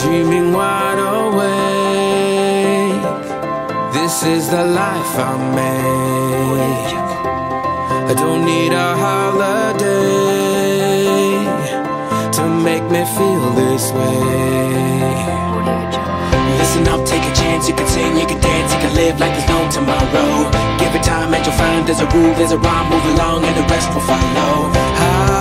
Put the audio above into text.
dreaming wide awake. This is the life I make. I don't need a holiday to make me feel this way. Listen up, take a chance. You can sing, you can dance, you can live like there's no tomorrow. Give it time and you'll find there's a groove, there's a rhyme. Move along and the rest will follow.